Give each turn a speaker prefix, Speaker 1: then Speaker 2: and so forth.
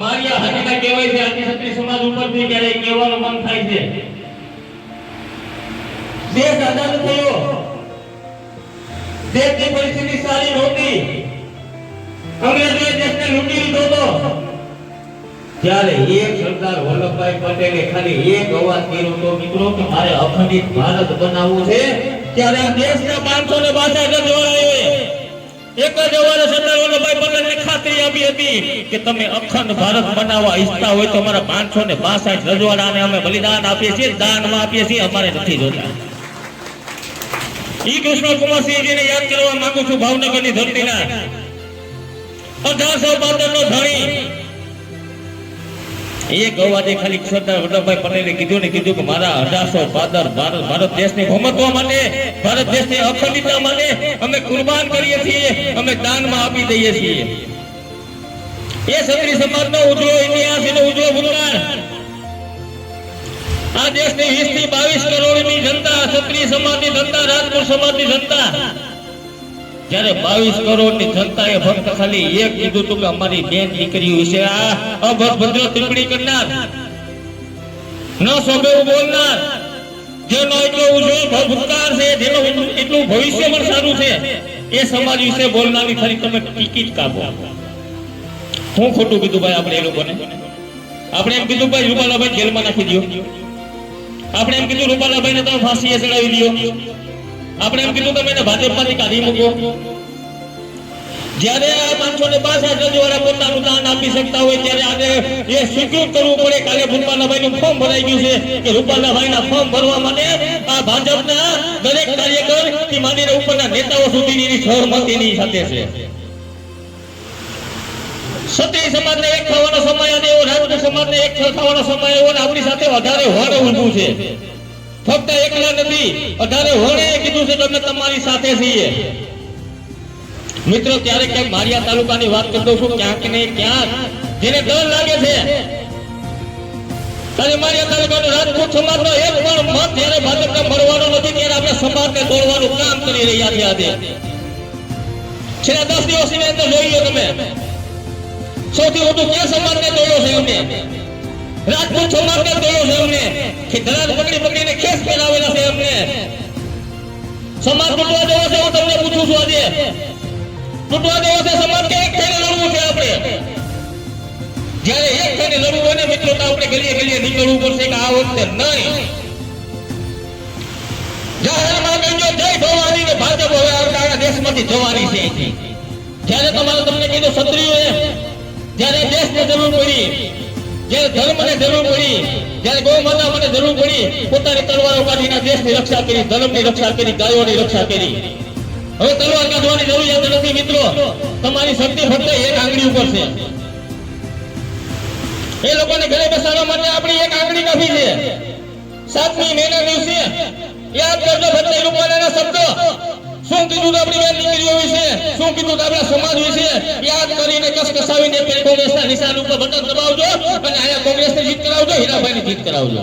Speaker 1: Maria હરીના કહેવાય છે આદિ ક્ષત્રિય સમાજ ઉપરથી ક્યારે કહેવાનું મન થાય છે દેશ આઝાદ થયો દેશની પરિસ્થિતિ સારી નહોતી અંગ્રેજોએ દેશને લૂંટી લીધો હતો ત્યારે એક સરદાર વલ્લભભાઈ પટેલે ખાલી એક અવાજ કર્યો તો મિત્રો કે મારે અખંડિત ભારત બનાવવું છે ત્યારે આ દેશના 562 ગજવાળાઓએ એક જ અવાજે સરદાર વલ્લભભાઈ પટેલને ખાતરી આપી હતી કે તમે અખંડ ભારત બનાવવા ઈચ્છતા હોય તો અમારા 562 રજવાડાને અમે બલિદાન આપીએ છીએ દાનમાં આપીએ છીએ અમારે નથી જોતા ઈ કૃષ્ણકુમારસિંહજીને યાદ કરવા માંગુ છું ભાવનગરની ધરતીના 1872 નો ધણી એક અવાજે ખાલી સરદાર વલ્લભભાઈ પટેલે કીધું કે મારા 1872 ભારત દેશને ભમતવા માટે ભારત દેશની અખંડિતતા માટે અમે કુરબાન કરીએ છીએ અમે દાનમાં આપી દઈએ છીએ એ ક્ષત્રિય સમાજનો ઉજળો ઇતિહાસ એનો ઉજળો ભૂતકાળ આ દેશની 20 થી 22 કરોડની જનતા ક્ષત્રિય સમાજની જનતા રાજપૂત સમાજની જનતા જ્યારે 22 કરોડની જનતાએ ફક્ત ખાલી એક કીધું હતું કે અમારી બેન દીકરીઓ વિશે આ અભદ્ર ટિપ્પણી કરનાર ન શોભે બોલનાર જેનો એટલો ઉજ્જવળ ભૂતકાળ છે જેનો એટલું ભવિષ્ય પણ સારું છે એ સમાજ વિશે બોલનારી ખરી તમે ટિકિટ કાપો હું ખોટું કીધું ભાઈ આપણે એ લોકોને આપણે એમ કીધું ભાઈ રૂપાલાભાઈ જેલમાં નાખી દો આપણે એમ કીધું રૂપાલાભાઈને તમે ફાંસીએ ચડાવી દો આપણે એમ કીધું તમે એને ભાજપમાંથી કાઢી મૂકો જ્યારે આ 562 રજવાડા પોતાનું દાન આપી શકતા હોય ત્યારે આજે એ સ્વીકૃત કરવું પડે કાલે રૂપાલાભાઈનું ફોર્મ ભરાઈ ગયું છે કે રૂપાલાભાઈના ફોર્મ ભરવા માટે આ ભાજપના દરેક કાર્યકર થી માંડીને ઉપરના નેતાઓ સુધીની સહમતિની સાથે છે ક્ષત્રિય સમાજને એક થવાનો સમય અને એવો રાજપૂત સમાજને એક થવાનો સમય એવો આપણી સાથે વધારે હોડ ઊભું છે ફક્ત એકલા નથી વધારે હોડે કીધું છે કે અમે તમારી સાથે છીએ મિત્રો ત્યારે ક્યાંક મારિયા તાલુકાની વાત કરતો છું ક્યાંક ને ક્યાંક જેને ડર લાગે છે ત્યારે મારિયા તાલુકાનો રાજપૂત સમાજનો એક પણ મત જ્યારે ભાજપને મળવાનો નથી ત્યારે આપણે સમાજને દોડવાનું કામ કરી રહ્યા છીએ આજે છેલ્લા 10 દિવસની અંદર જોઈ લો તમે સૌથી વધુ ક્યાં સમાજને દોડ્યો છે એમને રાજપૂત સમાજને દોડ્યો છે એમને કે ધરાર પકડીને ખેસ પહેરાવેલા છે એમને સમાજ તૂટવા દેવો છે હું તમને પૂછું છું આજે તૂટવા દેવો છે સમાજ કે એક થઈને લડવું છે આપણે જ્યારે એક થઈને લડવું હોય ને મિત્રો તો આપણે ગલીએ નીકળવું પડશે કે આ વખતે નહીં જાહેરમાં કહેજો જય ભવાની ને ભાજપ હવે આપણા દેશમાંથી જવાની છે જ્યારે તમારે તમને કીધું ક્ષત્રિયોએ જ્યારે દેશને જરૂર પડી જ્યારે ધર્મને જરૂર પડી જ્યારે ગૌ માતાને જરૂર પડી પોતાની તલવારો કાઢીને દેશની રક્ષા કરી ધર્મની રક્ષા કરી ગાયોની રક્ષા કરી હવે તલવાર કાઢવાની જરૂરિયાત નથી મિત્રો તમારી શક્તિ ફક્ત એક આંગળી ઉપર છે એ લોકોને ઘરે બેસાડવા માટે આપણી એક આંગળી કાફી છે 7મી મેના દિવસે યાદ કરજો ફક્ત એ લોકોના શબ્દ શું કીધું આપણી બેન દીકરીઓ વિશે શું કીધું આપણા સમાજ વિશે યાદ કરીને કસકસાવીને કોંગ્રેસના નિશાન ઉપર બટન દબાવજો અને આયા કોંગ્રેસને જીત કરાવજો હીરાભાઈની જીત કરાવજો